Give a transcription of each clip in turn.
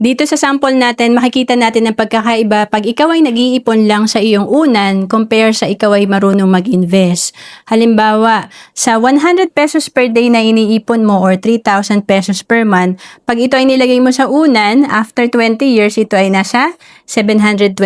Dito sa sample natin, makikita natin ang pagkakaiba pag ikaw ay nag-iipon lang sa iyong unan compare sa ikaw ay marunong mag-invest. Halimbawa, sa 100 pesos per day na iniipon mo or 3,000 pesos per month, pag ito ay nilagay mo sa unan, after 20 years, ito ay nasa 720,000.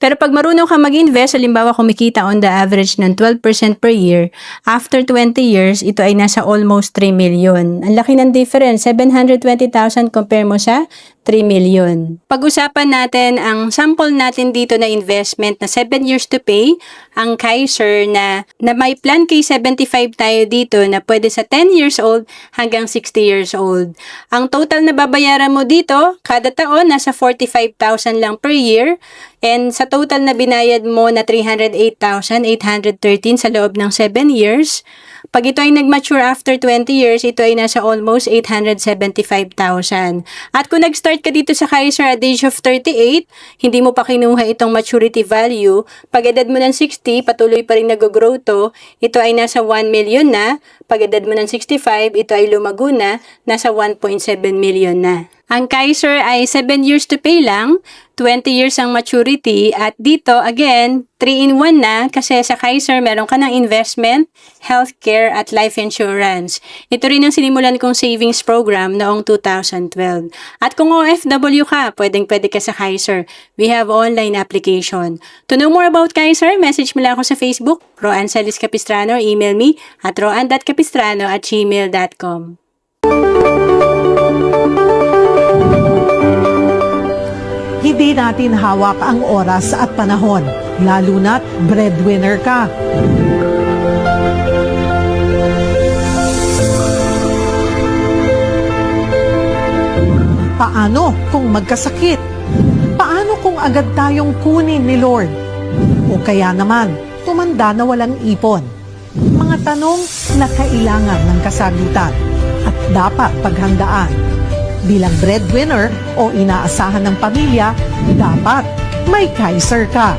Pero pag marunong ka mag-invest, halimbawa kumikita on the average ng 12% per year, after 20 years, ito ay nasa almost 3 million. Ang laki ng difference, 720,000 compare mo sa 3 million. Pag-usapan natin ang sample natin dito na investment na 7 years to pay, ang Kaiser na may plan K75 tayo dito na pwede sa 10 years old hanggang 60 years old. Ang total na babayaran mo dito, kada taon, nasa 45,000 lang per year. And sa total na binayad mo na 308,813 sa loob ng 7 years, pag ito ay nag-mature after 20 years, ito ay nasa almost 875,000. At kung nag-start ka dito sa Kaiser at age of 38, hindi mo pa kinuha itong maturity value, pag edad mo ng 60, patuloy pa rin nag-grow to, ito ay nasa 1 million na, pag edad mo ng 65, ito ay lumago na, nasa 1.7 million na. Ang Kaiser ay 7 years to pay lang, 20 years ang maturity, at dito, again, 3-in-1 na kasi sa Kaiser meron ka ng investment, healthcare, at life insurance. Ito rin ang sinimulan kong savings program noong 2012. At kung OFW ka, pwedeng-pwede ka sa Kaiser. We have online application. To know more about Kaiser, message mo lang ako sa Facebook, Roan Celis Capistrano, email me at roan.capistrano@gmail.com. Hindi natin hawak ang oras at panahon, lalo na't breadwinner ka. Paano kung magkasakit? Paano kung agad tayong kunin ni Lord? O kaya naman, tumanda na walang ipon? Mga tanong na kailangan ng kasagutan at dapat paghandaan. Bilang breadwinner o inaasahan ng pamilya, dapat may Kaiser ka.